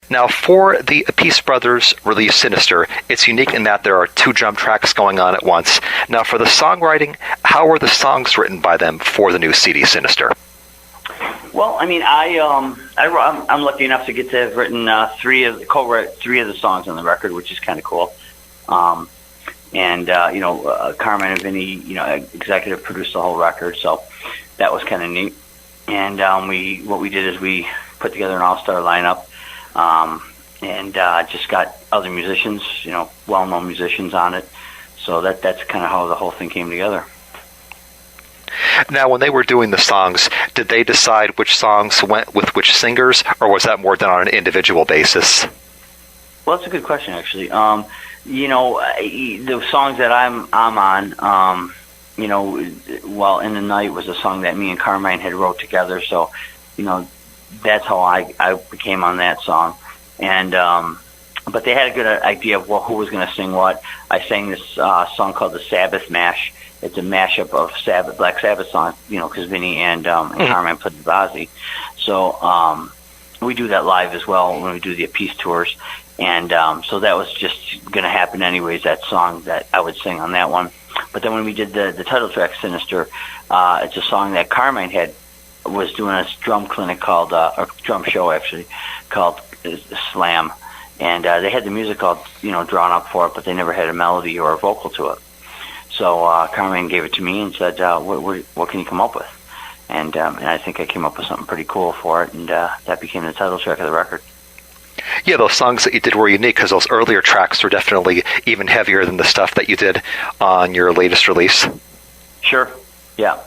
Now, for the Appice brothers' release Sinister, it's unique in that there are two drum tracks going on at once. Now, for the songwriting, how were the songs written by them for the new CD Sinister? Well, I mean, I'm lucky enough to get to have written co-write three of the songs on the record, which is kind of cool. Carmine and Vinny, executive produced the whole record, so that was kind of neat. And what we did is we put together an all-star lineup, and just got other musicians, well-known musicians on it. So that's kind of how the whole thing came together. Now, when they were doing the songs, did they decide which songs went with which singers, or was that more done on an individual basis? Well, that's a good question, actually. The songs that I'm on, Well, In the Night was a song that me and Carmine had wrote together, so, that's how I became on that song. And but they had a good idea of who was going to sing what. I sang this song called The Sabbath Mash. It's a mashup of Black Sabbath songs, because Vinny and Carmine played the Bozzy. So we do that live as well when we do the Appice tours. And so that was just going to happen anyways, that song that I would sing on that one. But then when we did the title track, Sinister, it's a song that Carmine was doing a drum clinic called, a drum show actually, called Slam. And they had the music all, drawn up for it, but they never had a melody or a vocal to it. So Carmine gave it to me and said, what can you come up with? And I think I came up with something pretty cool for it, and that became the title track of the record. Yeah, those songs that you did were unique because those earlier tracks were definitely even heavier than the stuff that you did on your latest release. Sure, yeah.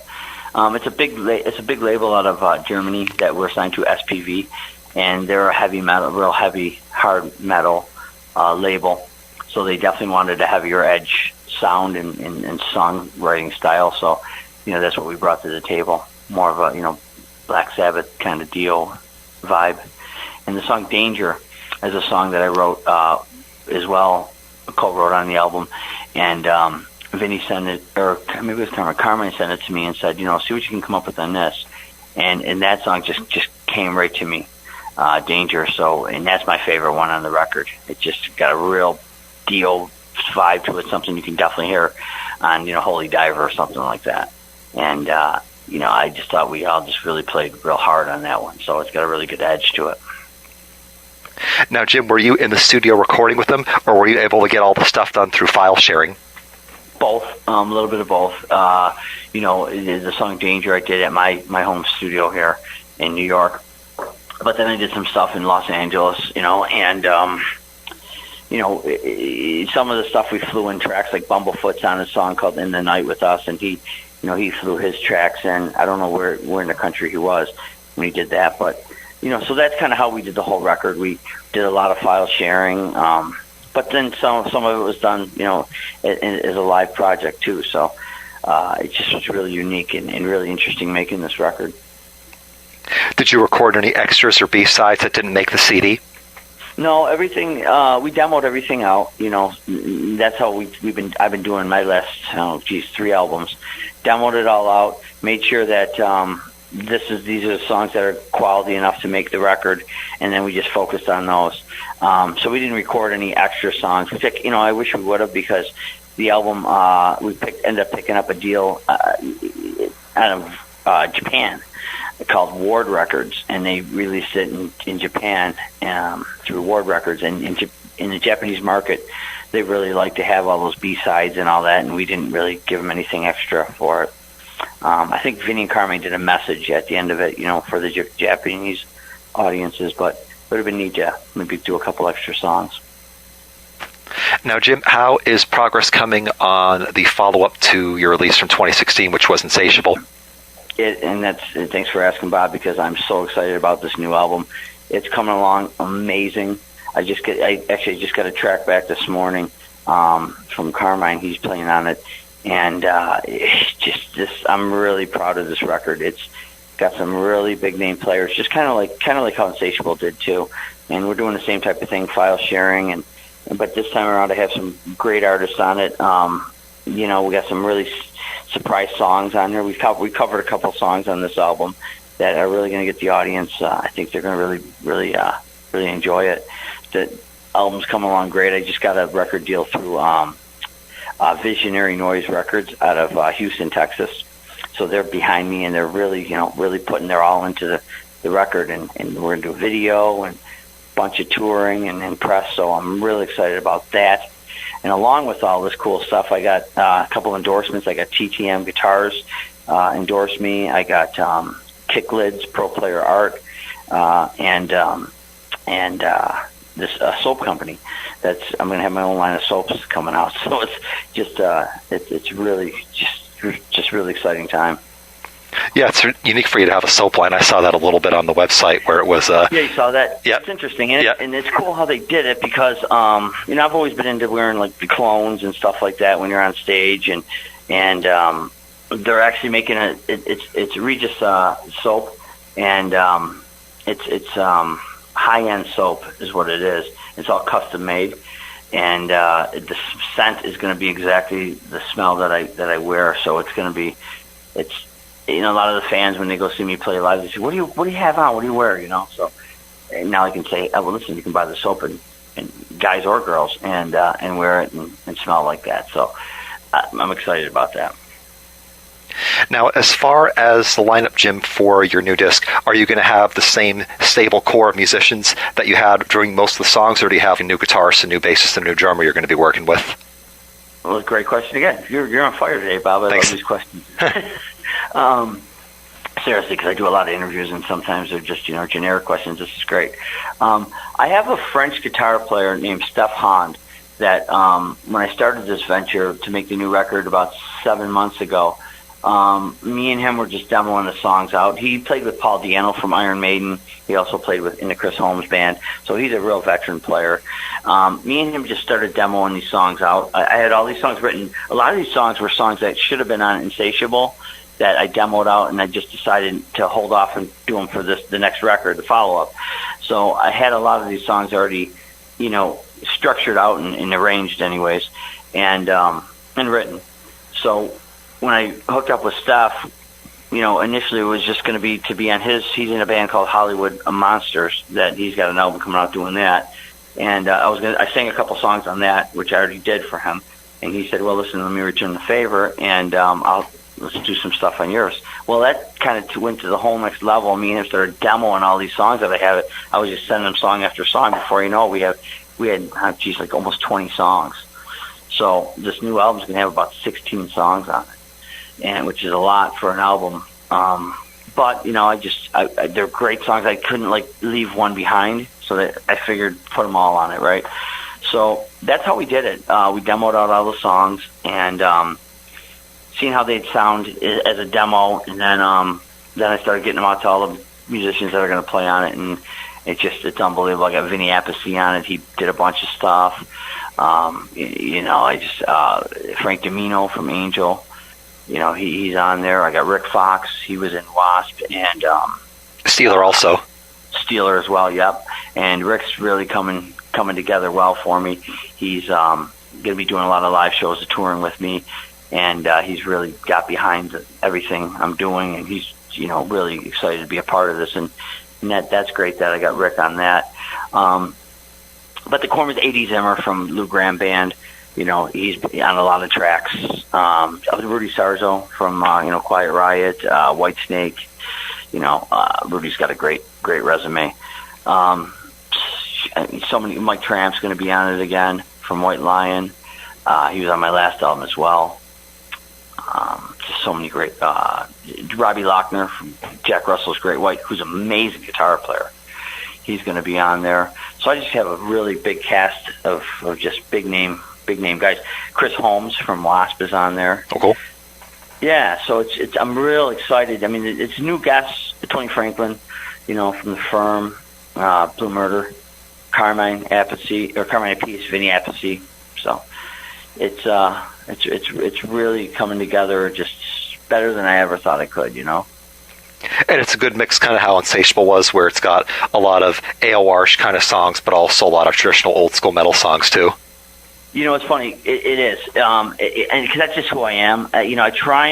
It's a big label out of Germany that we're signed to, SPV, and they're a heavy metal, real heavy, hard metal label. So they definitely wanted a heavier edge sound and songwriting style. So, that's what we brought to the table. More of a, Black Sabbath kind of Dio vibe. And the song Danger is a song that I wrote as well, co-wrote on the album. And Vinny sent it, or maybe it was Carmine sent it to me and said, see what you can come up with on this. And that song just came right to me, Danger. So, and that's my favorite one on the record. It just got a real Dio vibe to it, something you can definitely hear on, Holy Diver or something like that. And, I just thought we all just really played real hard on that one. So it's got a really good edge to it. Now, Jim, were you in the studio recording with them, or were you able to get all the stuff done through file sharing? Both, a little bit of both. The song Danger I did at my home studio here in New York. But then I did some stuff in Los Angeles, and some of the stuff we flew in tracks, like Bumblefoot's on a song called In the Night with us, and he flew his tracks in. I don't know where in the country he was when he did that, but, so that's kind of how we did the whole record. We did a lot of file sharing, but then some of it was done, as a live project too. So it just was really unique and really interesting making this record. Did you record any extras or B-sides that didn't make the CD? No, everything. We demoed everything out. That's how I've been doing my last 3 albums. Demoed it all out. Made sure that these are the songs that are quality enough to make the record, and then we just focused on those. So we didn't record any extra songs. I wish we would have, because the album we ended up picking up a deal out of Japan called Ward Records, and they released it in Japan through Ward Records. And in the Japanese market, they really like to have all those B-sides and all that, and we didn't really give them anything extra for it. I think Vinny and Carmine did a message at the end of it, for the Japanese audiences, but it would have been neat to maybe do a couple extra songs. Now, Jim, how is progress coming on the follow-up to your release from 2016, which was Insatiable? Thanks for asking, Bob, because I'm so excited about this new album. It's coming along amazing. I actually just got a track back this morning from Carmine. He's playing on it, and I'm really proud of this record. It's got some really big name players, just kind of like how Insatiable did too. And we're doing the same type of thing, file sharing, but this time around I have some great artists on it. We got some really surprise songs on there. We covered a couple songs on this album that are really going to get the audience. I think they're going to really really enjoy it. The album's come along great. I just got a record deal through Visionary Noise Records out of Houston, Texas. So they're behind me, and they're really, really putting their all into the record, and we're going to do a video and a bunch of touring and press. So I'm really excited about that. And along with all this cool stuff, I got a couple endorsements. I got TTM Guitars endorsed me. I got Kick Lids, Pro Player Art, and this soap company. I'm going to have my own line of soaps coming out. So it's just it's really just really exciting time. Yeah, it's unique for you to have a soap line. I saw that a little bit on the website where it was. Yeah, you saw that. Yep. It's interesting, and it's cool how they did it because I've always been into wearing like the clones and stuff like that when you're on stage, and they're actually making it's Regis soap, and it's high end soap is what it is. It's all custom made, and the scent is going to be exactly the smell that I wear. So it's going to be a lot of the fans, when they go see me play live, they say, "What do you have on? What do you wear?" So and now I can say, "Oh, well, listen, you can buy the soap and guys or girls and wear it and smell like that." So I'm excited about that. Now, as far as the lineup, Jim, for your new disc, are you going to have the same stable core of musicians that you had during most of the songs, or do you have a new guitarist, a new bassist, and a new drummer you're going to be working with? Well, great question again. You're on fire today, Bob. I love these questions. Seriously, because I do a lot of interviews, and sometimes they're just generic questions. This is great. I have a French guitar player named Steph Hond that when I started this venture to make the new record about 7 months ago, me and him were just demoing the songs out. He played with Paul Di'Anno from Iron Maiden. He also played in the Chris Holmes band, so he's a real veteran player. Me and him just started demoing these songs out. I had all these songs written. A lot of these songs were songs that should have been on Insatiable that I demoed out, and I just decided to hold off and do them for the next record, the follow-up. So I had a lot of these songs already, structured out and arranged anyways, and written. So when I hooked up with Steph, initially it was just going to be on he's in a band called Hollywood Monsters, that he's got an album coming out doing that. And I sang a couple songs on that, which I already did for him. And he said, well, listen, let me return the favor, and let's do some stuff on yours. Well, that kind of went to the whole next level. Me and him started demoing all these songs that I had. I was just sending him song after song. Before you know it, we had like almost 20 songs. So this new album's going to have about 16 songs on it, and which is a lot for an album. But they're great songs. I couldn't leave one behind, so that I figured put them all on it, right? So that's how we did it. We demoed out all the songs and seeing how they'd sound as a demo, and then I started getting them out to all the musicians that are going to play on it, and it's unbelievable. I got Vinny Appice on it. He did a bunch of stuff. Frank Domino from Angel. He's on there. I got Rick Fox. He was in Wasp, and Steeler also. Steeler as well. Yep. And Rick's really coming together well for me. He's going to be doing a lot of live shows, touring with me, and he's really got behind everything I'm doing, and he's really excited to be a part of this, and that's great that I got Rick on that. But the core was A.D. Zimmer from Lou Gramm Band. He's on a lot of tracks. Rudy Sarzo from Quiet Riot, Whitesnake. Rudy's got a great resume. So many. Mike Tramp's going to be on it again from White Lion. He was on my last album as well. Just so many great. Robbie Lochner from Jack Russell's Great White, who's an amazing guitar player. He's going to be on there. So I just have a really big cast of just big name guys. Chris Holmes from Wasp is on there. Oh, cool. Yeah, so I'm real excited. I mean, it's new guests. Tony Franklin, from The Firm, Blue Murder, Carmine Appice, Vinny Appice. So it's really coming together, just better than I ever thought it could. And it's a good mix, kind of how Insatiable was, where it's got a lot of AOR kind of songs, but also a lot of traditional old school metal songs too. You know, it's funny. It is, and because that's just who I am. You know, I try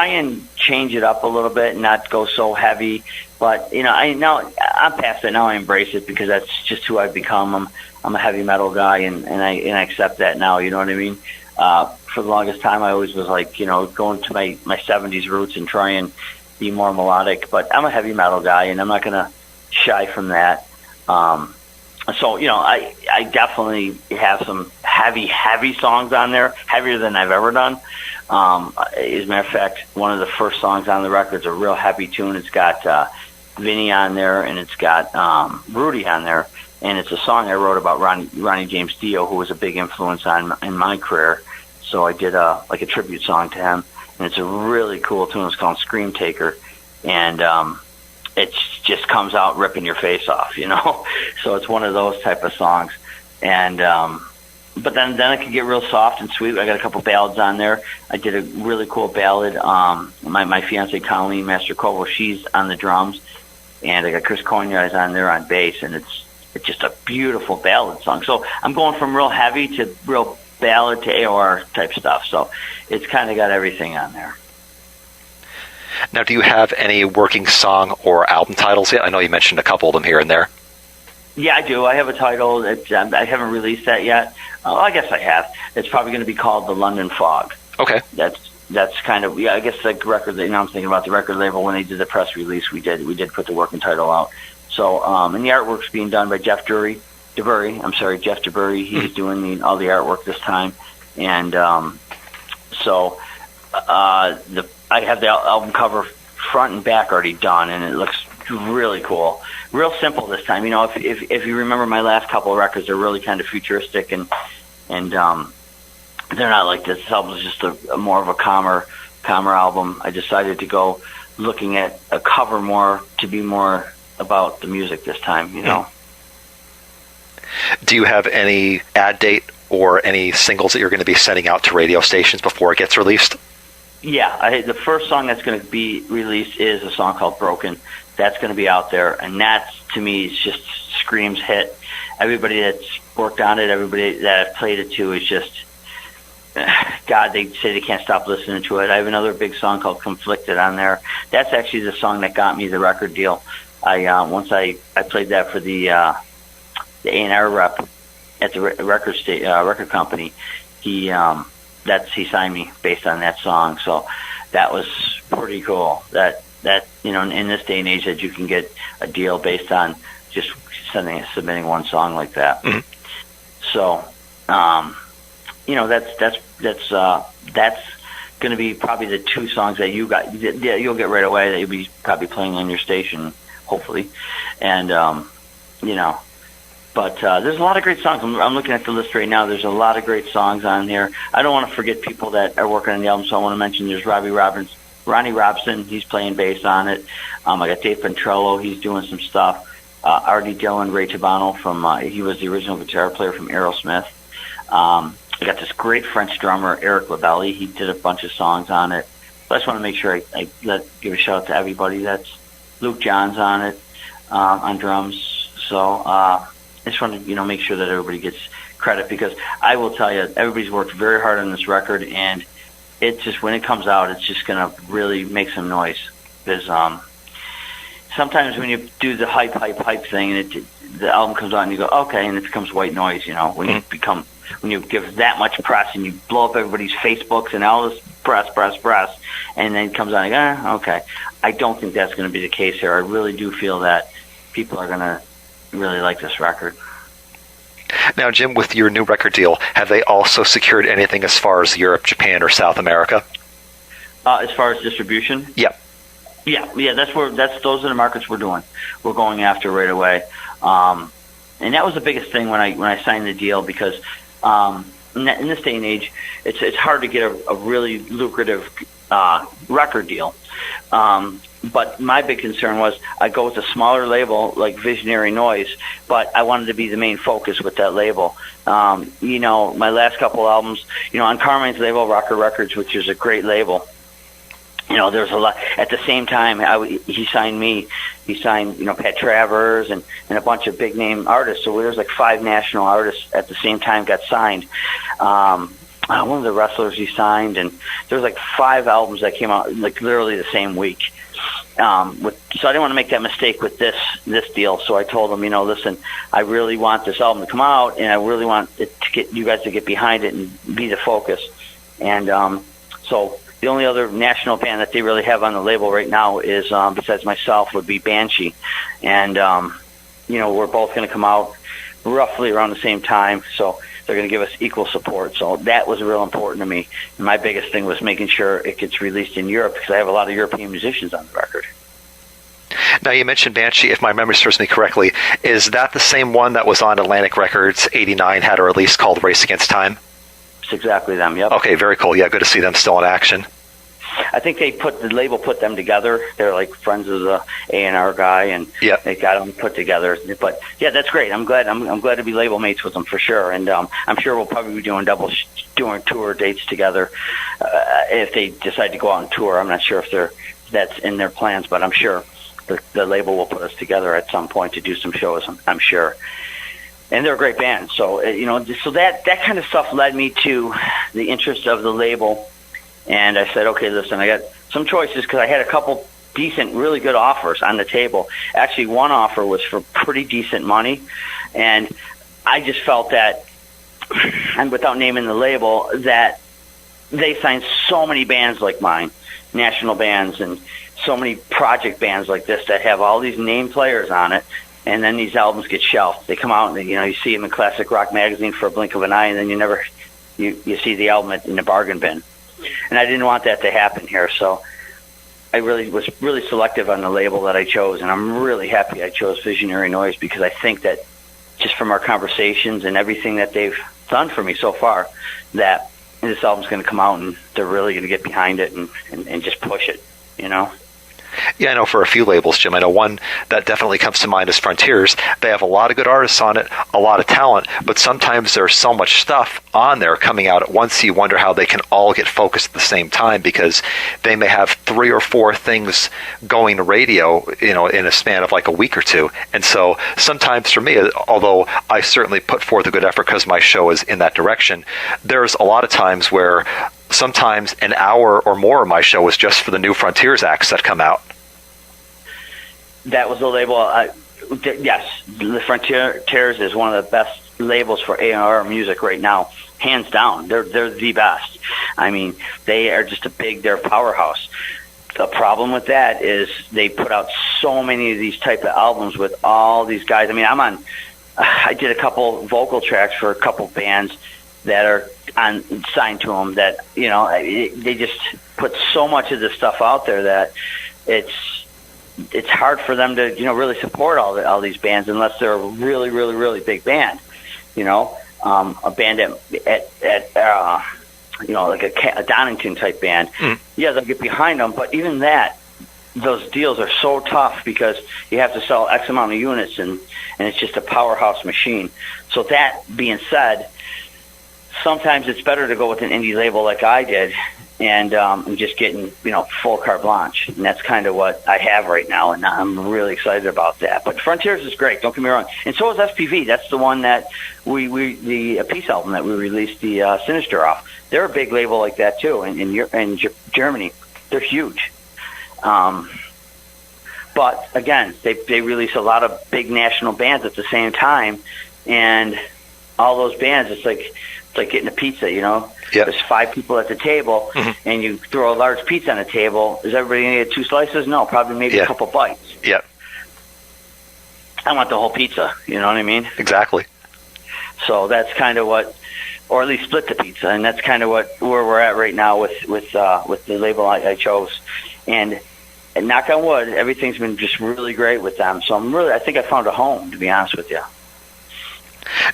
and change it up a little bit and not go so heavy. But you know, I'm past it now. I embrace it because that's just who I've become. I'm a heavy metal guy, and I accept that now. You know what I mean? For the longest time, I always was like, you know, going to my 70s roots and try and be more melodic. But I'm a heavy metal guy, and I'm not going to shy from that. So, you know, I definitely have some heavy songs on there, heavier than I've ever done. As a matter of fact, one of the first songs on the record is a real heavy tune. It's got Vinny on there, and it's got Rudy on there. And it's a song I wrote about Ronnie James Dio, who was a big influence in my career. So I did a tribute song to him. And it's a really cool tune. It's called Scream Taker. And it just comes out ripping your face off, you know. So it's one of those type of songs. And but then it can get real soft and sweet. I got a couple ballads on there. I did a really cool ballad. My fiancée Colleen Master-Koval, she's on the drums, and I got Chris Cognies on there on bass, and it's just a beautiful ballad song. So I'm going from real heavy to real ballad to AOR type stuff. So it's kind of got everything on there. Now, do you have any working song or album titles yet? I know you mentioned a couple of them here and there. Yeah, I do. I have a title. I haven't released that yet. I guess I have. It's probably going to be called The London Fog. Okay. That's kind of, I guess the record, you know, I'm thinking about the record label when they did the press release. We did put the working title out. So, and the artwork's being done by Jeff DeBurry. Jeff DeBurry. He's doing all the artwork this time. And so I have the album cover front and back already done, and it looks really cool. Real simple this time. You know, if you remember my last couple of records, they're really kind of futuristic, and they're not like this. This album is just a more of a calmer album. I decided to go looking at a cover more to be more about the music this time, you know. Do you have any ad date or any singles that you're going to be sending out to radio stations before it gets released? Yeah, the first song that's going to be released is a song called Broken. That's going to be out there, and that, to me, is just screams hit. Everybody that's worked on it, everybody that I've played it to is just, God, they say they can't stop listening to it. I have another big song called Conflicted on there. That's actually the song that got me the record deal. Once I played that for the A&R rep at the record company, he signed me based on that song. So that was pretty cool. That you know, in this day and age, that you can get a deal based on just submitting one song like that. Mm-hmm. So, you know, that's going to be probably the two songs that you'll get right away that you'll be probably playing on your station, hopefully, and you know. But there's a lot of great songs. I'm looking at the list right now. There's a lot of great songs on here. I don't want to forget people that are working on the album, so I want to mention there's Ronnie Robson. He's playing bass on it. I got Dave Ventrello. He's doing some stuff. Artie Dillon, Ray Tabano he was the original guitar player from Aerosmith. I got this great French drummer, Eric Labelli. He did a bunch of songs on it. So I just want to make sure I give a shout out to everybody. That's Luke Johns on it, on drums. So I just want to, make sure that everybody gets credit, because I will tell you, everybody's worked very hard on this record, and it just, when it comes out, it's just going to really make some noise. Because sometimes when you do the hype thing, and the album comes out and you go, okay, and it becomes white noise, when you give that much press and you blow up everybody's Facebooks and all this press, and then it comes out and you go, okay. I don't think that's going to be the case here. I really do feel that people are going to really like this record. Now, Jim, with your new record deal, have they also secured anything as far as Europe, Japan, or South America? As far as distribution? Yep. Yeah. Those are the markets we're going after right away. And that was the biggest thing when I signed the deal, because in this day and age, it's hard to get a really lucrative record deal. But my big concern was I go with a smaller label like Visionary Noise, but I wanted to be the main focus with that label. My last couple albums, on Carmine's label, Rocker Records, which is a great label, there's a lot. At the same time, he signed me he signed, Pat Travers and a bunch of big name artists. So there's like 5 national artists at the same time got signed. One of the wrestlers he signed, and there was like 5 albums that came out like literally the same week. So I didn't want to make that mistake with this deal. So I told him, listen, I really want this album to come out, and I really want it to get you guys to get behind it and be the focus. And so the only other national band that they really have on the label right now is, besides myself, would be Banshee. And we're both going to come out roughly around the same time. So they're going to give us equal support. So that was real important to me. And my biggest thing was making sure it gets released in Europe, because I have a lot of European musicians on the record. Now, you mentioned Banshee, if my memory serves me correctly. Is that the same one that was on Atlantic Records 89, had a release called Race Against Time? It's exactly them, yep. Okay, very cool. Yeah, good to see them still in action. I think the label put them together. They're like friends of the A&R guy, and they got them put together. But yeah, that's great. I'm glad to be label mates with them for sure. And I'm sure we'll probably be doing tour dates together if they decide to go out on tour. I'm not sure if that's in their plans, but I'm sure the label will put us together at some point to do some shows. I'm sure. And they're a great band. So so that kind of stuff led me to the interest of the label. And I said, okay, listen, I got some choices, because I had a couple decent, really good offers on the table. Actually, one offer was for pretty decent money, and I just felt that, and without naming the label, that they signed so many bands like mine, national bands, and so many project bands like this that have all these name players on it, and then these albums get shelved. They come out, and you see them in Classic Rock magazine for a blink of an eye, and then you see the album in the bargain bin. And I didn't want that to happen here, so I was really selective on the label that I chose, and I'm really happy I chose Visionary Noise, because I think that just from our conversations and everything that they've done for me so far, that this album's going to come out and they're really going to get behind it and just push it, Yeah, I know for a few labels, Jim. I know one that definitely comes to mind is Frontiers. They have a lot of good artists on it, a lot of talent, but sometimes there's so much stuff on there coming out at once, you wonder how they can all get focused at the same time, because they may have 3 or 4 things going to radio, in a span of like a week or two. And so sometimes for me, although I certainly put forth a good effort because my show is in that direction, there's a lot of times where sometimes an hour or more of my show is just for the new Frontiers acts that come out. That was the label. Yes, the Frontiers is one of the best labels for A&R music right now, hands down. They're the best. I mean, they are just they're a powerhouse. The problem with that is they put out so many of these type of albums with all these guys. I mean, I did a couple vocal tracks for a couple bands that are signed to them that, they just put so much of this stuff out there that it's hard for them to, really support all these bands unless they're a really, really, really big band. A band at like a Donington type band. Yeah, they'll get behind them, but even those deals are so tough because you have to sell X amount of units, and it's just a powerhouse machine. So that being said, sometimes it's better to go with an indie label like I did, and just getting full carte blanche, and that's kind of what I have right now, and I'm really excited about that. But Frontiers is great, don't get me wrong, and so is SPV. That's the one that the Appice album that we released the Sinister off. They're a big label like that too, in Germany. They're huge. But again, they release a lot of big national bands at the same time, and all those bands, it's like getting a pizza, Yep. There's 5 people at the table, and you throw a large pizza on the table. Is everybody going to get 2 slices? No, probably maybe a couple bites. Yep. I want the whole pizza, you know what I mean? Exactly. So that's kind of what, or at least split the pizza, and that's kind of where we're at right now with the label I chose. And knock on wood, everything's been just really great with them. So I think I found a home, to be honest with you.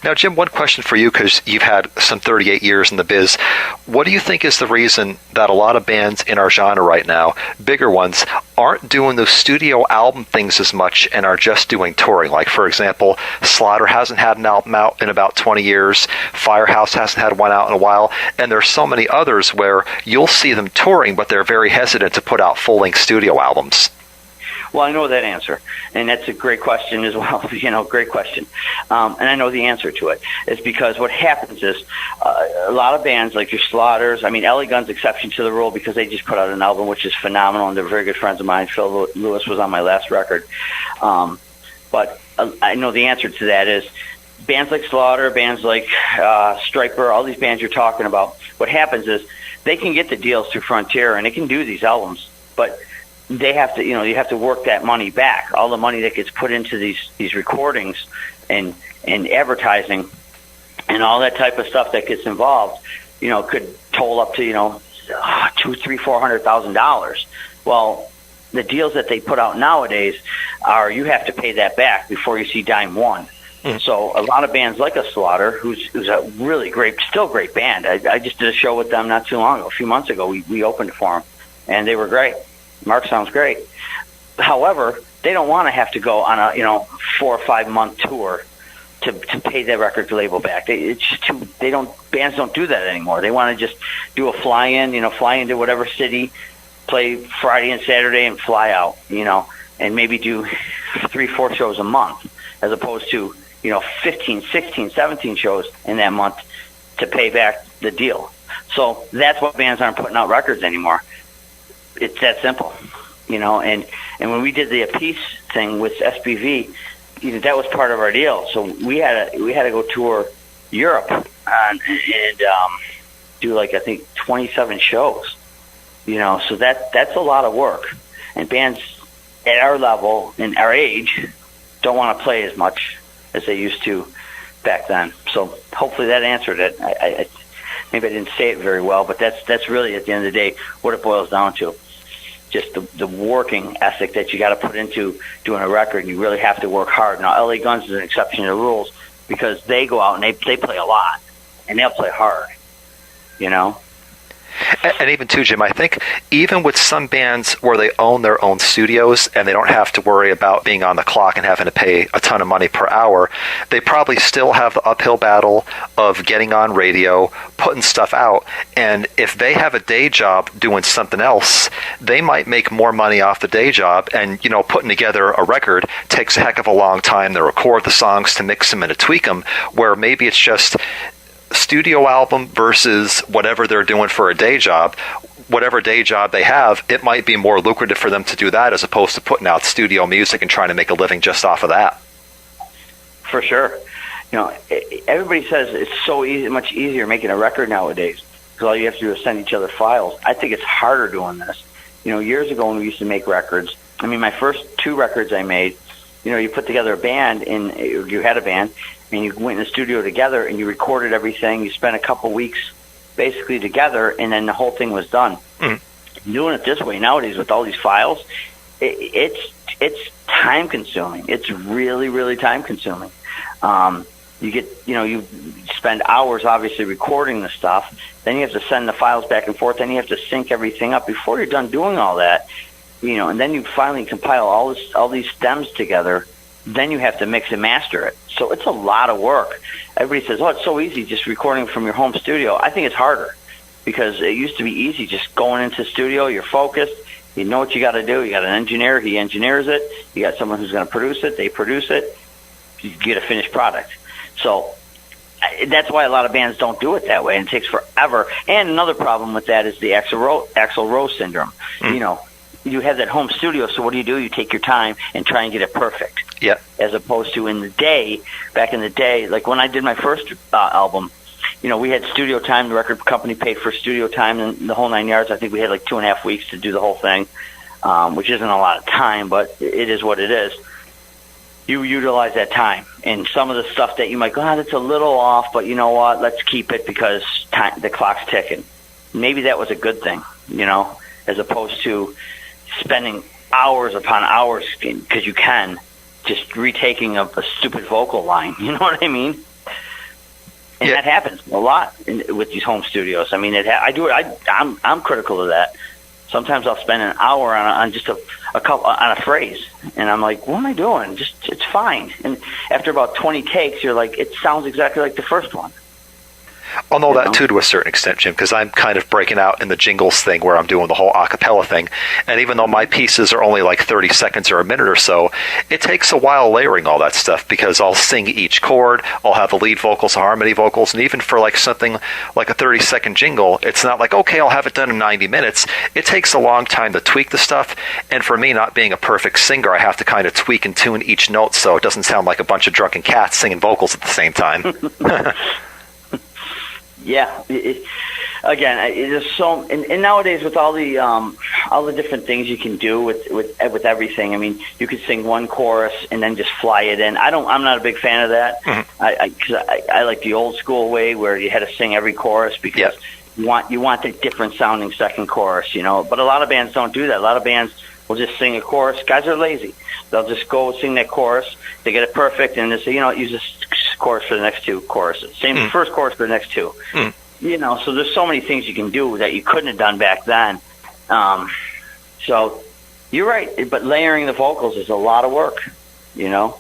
Now, Jim, one question for you, because you've had some 38 years in the biz. What do you think is the reason that a lot of bands in our genre right now, bigger ones, aren't doing those studio album things as much and are just doing touring? Like, for example, Slaughter hasn't had an album out in about 20 years. Firehouse hasn't had one out in a while. And there's so many others where you'll see them touring, but they're very hesitant to put out full-length studio albums. Well, I know that answer, and that's a great question as well. Great question. And I know the answer to it. It's because what happens is a lot of bands like your Slaughters, LA Guns exception to the rule because they just put out an album which is phenomenal, and they're very good friends of mine. Phil Lewis was on my last record. But I know the answer to that is bands like Slaughter, bands like Stryper, all these bands you're talking about, what happens is they can get the deals through Frontier, and they can do these albums, but they have to, you have to work that money back. All the money that gets put into these recordings and advertising and all that type of stuff that gets involved, could toll up to, $200,000-$400,000. Well, the deals that they put out nowadays are you have to pay that back before you see dime one. So a lot of bands like a Slaughter, who's a really still great band. I just did a show with them not too long ago, a few months ago. We opened for them, and they were great. Mark sounds great. However, they don't want to have to go on a 4 or 5 month tour to pay their record label back. Bands don't do that anymore. They want to just do a fly into whatever city, play Friday and Saturday, and fly out. And maybe do 3-4 shows a month, as opposed to 15, 16, 17 shows in that month to pay back the deal. So that's why bands aren't putting out records anymore. It's that simple, And when we did the Appice thing with SPV, that was part of our deal. So we had to go tour Europe and do I think 27 shows. So that's a lot of work. And bands at our level and our age don't want to play as much as they used to back then. So hopefully that answered it. Maybe I didn't say it very well, but that's really, at the end of the day, what it boils down to. Just the working ethic that you got to put into doing a record. You really have to work hard. Now, LA Guns is an exception to the rules because they go out and they play a lot, and they'll play hard, And even too, Jim, I think even with some bands where they own their own studios and they don't have to worry about being on the clock and having to pay a ton of money per hour, they probably still have the uphill battle of getting on radio, putting stuff out. And if they have a day job doing something else, they might make more money off the day job. And, putting together a record takes a heck of a long time to record the songs, to mix them and to tweak them, where maybe it's just studio album versus whatever they're doing for a day job. Whatever day job they have, it might be more lucrative for them to do that as opposed to putting out studio music and trying to make a living just off of that. For sure. Everybody says it's so easy, much easier making a record nowadays because all you have to do is send each other files. I think it's harder doing this. Years ago when we used to make records, my first 2 records I made, you put together a band, and you had a band, and you went in the studio together and you recorded everything. You spent a couple weeks basically together, and then the whole thing was done. Doing it this way nowadays with all these files, it's time consuming. It's really, really time consuming. You spend hours obviously recording the stuff. Then you have to send the files back and forth. Then you have to sync everything up before you're done doing all that. And then you finally compile all these stems together. Then you have to mix and master it. So it's a lot of work. Everybody says, it's so easy just recording from your home studio. I think it's harder because it used to be easy just going into the studio. You're focused. You know what you got to do. You got an engineer. He engineers it. You got someone who's going to produce it. They produce it. You get a finished product. So that's why a lot of bands don't do it that way, and it takes forever. And another problem with that is the Axl Rose syndrome. You have that home studio, so what do? You take your time and try and get it perfect. Yeah. As opposed to back in the day, like when I did my first album, we had studio time. The record company paid for studio time and the whole 9 yards. I think we had like 2.5 weeks to do the whole thing, which isn't a lot of time, but it is what it is. You utilize that time. And some of the stuff that you might go, that's a little off, but you know what? Let's keep it because the clock's ticking. Maybe that was a good thing, as opposed to spending hours upon hours because you can just retaking a stupid vocal line. You know what I mean? And that happens a lot with these home studios. I do it. I'm critical of that. Sometimes I'll spend an hour on just a phrase, and I'm like, what am I doing? It's fine. And after about 20 takes, you're like, it sounds exactly like the first one. I'll know that know? too to a certain extent, Jim, because I'm kind of breaking out in the jingles thing where I'm doing the whole a cappella thing. And even though my pieces are only like 30 seconds or a minute or so, it takes a while layering all that stuff because I'll sing each chord, I'll have the lead vocals, the harmony vocals, and even for like something like a 30-second jingle, it's not like, okay, I'll have it done in 90 minutes. It takes a long time to tweak the stuff. And for me, not being a perfect singer, I have to kind of tweak and tune each note so it doesn't sound like a bunch of drunken cats singing vocals at the same time. Yeah. Again, there's so, and nowadays with all the different things you can do with everything. I mean, you could sing one chorus and then just fly it in. I'm not a big fan of that. Mm-hmm. I like the old school way where you had to sing every chorus because you want the different sounding second chorus, you know. But a lot of bands don't do that. A lot of bands will just sing a chorus. Guys are lazy. They'll just go sing that chorus. They get it perfect, and they say, use this chorus for the next two choruses. Same first chorus for the next two. You know, so there's so many things you can do that you couldn't have done back then. So you're right, but layering the vocals is a lot of work, you know.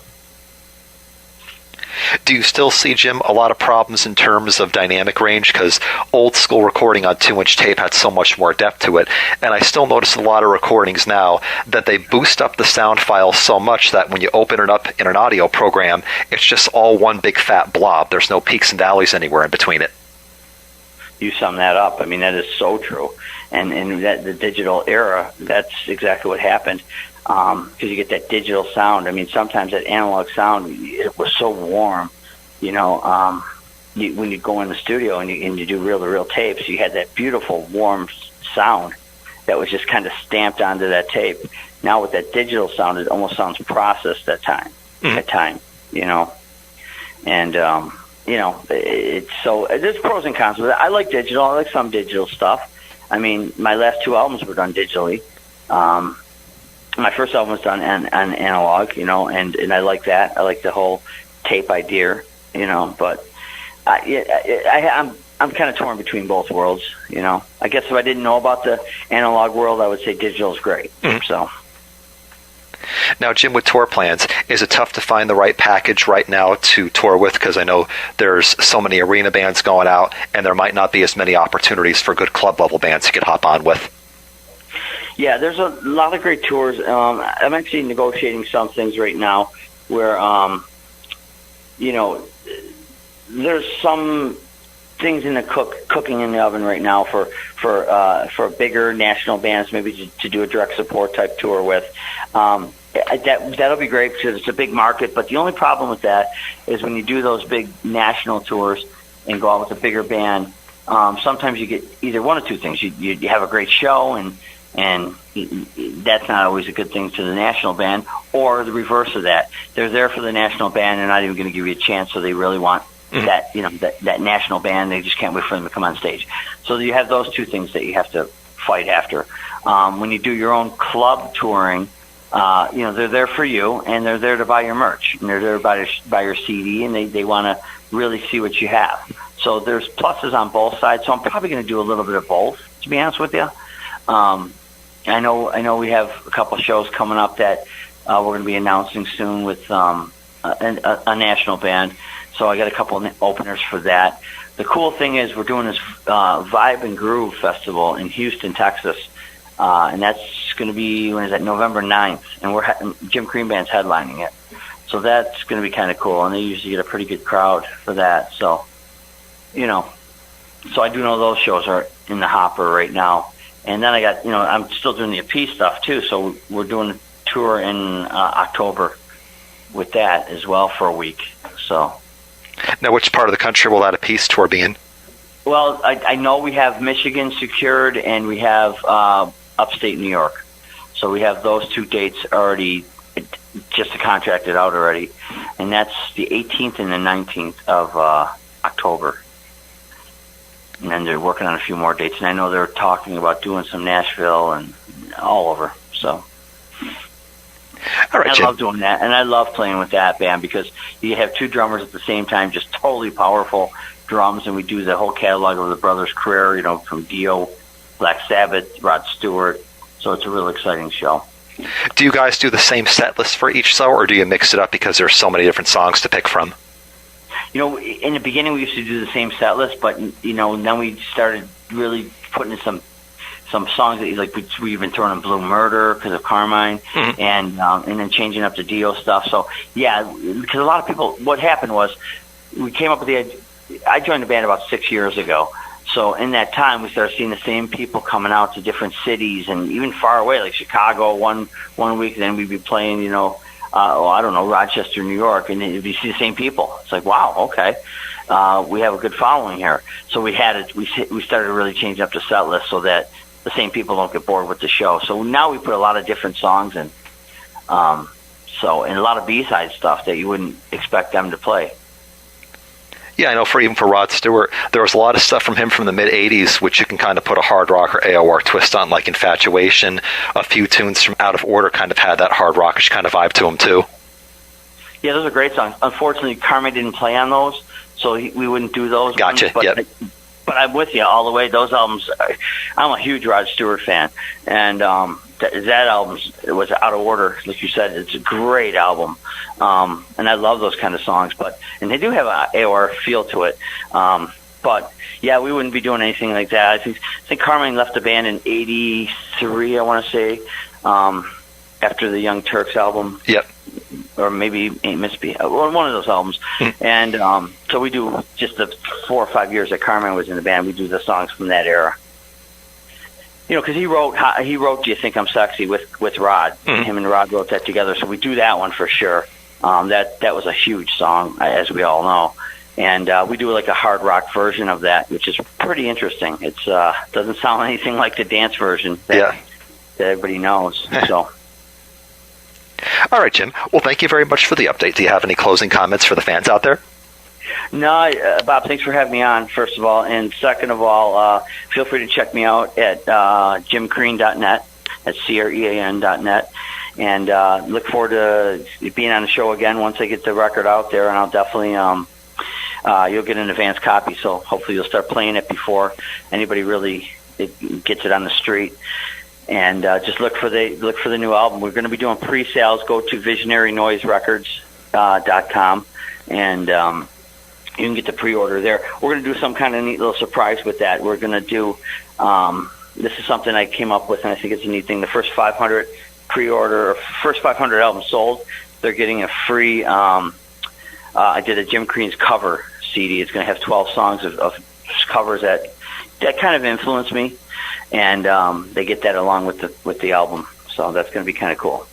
Do you still see, Jim, a lot of problems in terms of dynamic range? Because old school recording on 2-inch tape had so much more depth to it. And I still notice a lot of recordings now that they boost up the sound file so much that when you open it up in an audio program, it's just all one big fat blob. There's no peaks and valleys anywhere in between it. You sum that up. I mean, that is so true. And in the digital era, that's exactly what happened. Because you get that digital sound. I mean, sometimes that analog sound, it was so warm, you know, when you go in the studio and you do reel-to-reel tapes, you had that beautiful warm sound that was just kind of stamped onto that tape. Now with that digital sound, it almost sounds processed at time, you know. And, you know, it's so, there's pros and cons with it. I like digital. I like some digital stuff. I mean, my last 2 albums were done digitally. My first album was done on analog, you know, and I like that. I like the whole tape idea, you know. But I'm kind of torn between both worlds, you know. I guess if I didn't know about the analog world, I would say digital is great. So. Now, Jim, with tour plans, is it tough to find the right package right now to tour with? Because I know there's so many arena bands going out, and there might not be as many opportunities for good club-level bands you could hop on with. Yeah, there's a lot of great tours. I'm actually negotiating some things right now where, you know, there's some things in the cooking in the oven right now for bigger national bands, maybe to do a direct support type tour with. That'll be great because it's a big market. But the only problem with that is when you do those big national tours and go out with a bigger band, sometimes you get either one of two things. You have a great show and that's not always a good thing to the national band, or the reverse of that. They're there for the national band, they're not even going to give you a chance, so they really want that, you know, that national band. They just can't wait for them to come on stage. So you have those two things that you have to fight after. When you do your own club touring, you know, they're there for you, and they're there to buy your merch, and they're there to buy your CD, and they want to really see what you have. So there's pluses on both sides, so I'm probably going to do a little bit of both, to be honest with you. I know we have a couple shows coming up that we're going to be announcing soon with a national band. So I got a couple of openers for that. The cool thing is we're doing this Vibe and Groove Festival in Houston, Texas. And that's going to be, when is that, November 9th. And Jim Crean Band's headlining it. So that's going to be kind of cool. And they usually get a pretty good crowd for that. So, you know, so I do know those shows are in the hopper right now. And then I got, you know, I'm still doing the Appice stuff too, so we're doing a tour in October with that as well for a week. So. Now, which part of the country will that Appice tour be in? Well, I know we have Michigan secured, and we have upstate New York. So we have those 2 dates already, just contracted out already, and that's the 18th and the 19th of October. And then they're working on a few more dates. And I know they're talking about doing some Nashville and all over. So all right, I love doing that. And I love playing with that band because you have 2 drummers at the same time, just totally powerful drums. And we do the whole catalog of the Brothers' career, you know, from Dio, Black Sabbath, Rod Stewart. So it's a real exciting show. Do you guys do the same set list for each show, or do you mix it up because there's so many different songs to pick from? in the beginning we used to do the same set list, but then we started really putting in some songs that like we even thrown in Blue Murder because of Carmine, and then changing up the Dio stuff. So yeah, because a lot of people, what happened was we came up with the idea. I joined the band about 6 years ago. So in that time, we started seeing the same people coming out to different cities and even far away, like Chicago one week. Then we'd be playing, Rochester, New York, and then you see the same people. It's like, wow, okay, we have a good following here. So we started really changing up the set list so that the same people don't get bored with the show. So now we put a lot of different songs in, and a lot of B-side stuff that you wouldn't expect them to play. Yeah, I know even for Rod Stewart, there was a lot of stuff from him from the mid-'80s, which you can kind of put a hard rock or AOR twist on, like Infatuation. A few tunes from Out of Order kind of had that hard rockish kind of vibe to them, too. Yeah, those are great songs. Unfortunately, Carmine didn't play on those, so we wouldn't do those. Gotcha, yep. But I'm with you all the way. Those albums, I'm a huge Rod Stewart fan, and that album was Out of Order, like you said. It's a great album, and I love those kind of songs. And they do have an AOR feel to it. But yeah, we wouldn't be doing anything like that. I think Carmine left the band in '83. I want to say after the Young Turks album. Yep. Or maybe Ain't Mississippi, one of those albums. And so we do just the 4 or 5 years that Carmine was in the band. We do the songs from that era. Because he wrote "Do You Think I'm Sexy" with Rod. Him and Rod wrote that together, so we do that one for sure. That was a huge song, as we all know, and we do like a hard rock version of that, which is pretty interesting. It's doesn't sound anything like the dance version that everybody knows. So. All right, Jim. Well, thank you very much for the update. Do you have any closing comments for the fans out there? No, Bob, thanks for having me on, first of all. And second of all, feel free to check me out at jimcrean.net, at CREAN.net. And look forward to being on the show again once I get the record out there. And I'll definitely, you'll get an advance copy. So hopefully you'll start playing it before anybody really gets it on the street. And just look for the new album. We're going to be doing pre-sales. Go to visionarynnoiserecords.com, and you can get the pre-order there. We're going to do some kind of neat little surprise with that. We're going to do this is something I came up with, and I think it's a neat thing. The first 500 pre-order, or first 500 albums sold, they're getting a free. I did a Jim Crean's cover CD. It's going to have 12 songs of covers that kind of influenced me. And they get that along with the album, so that's going to be kind of cool.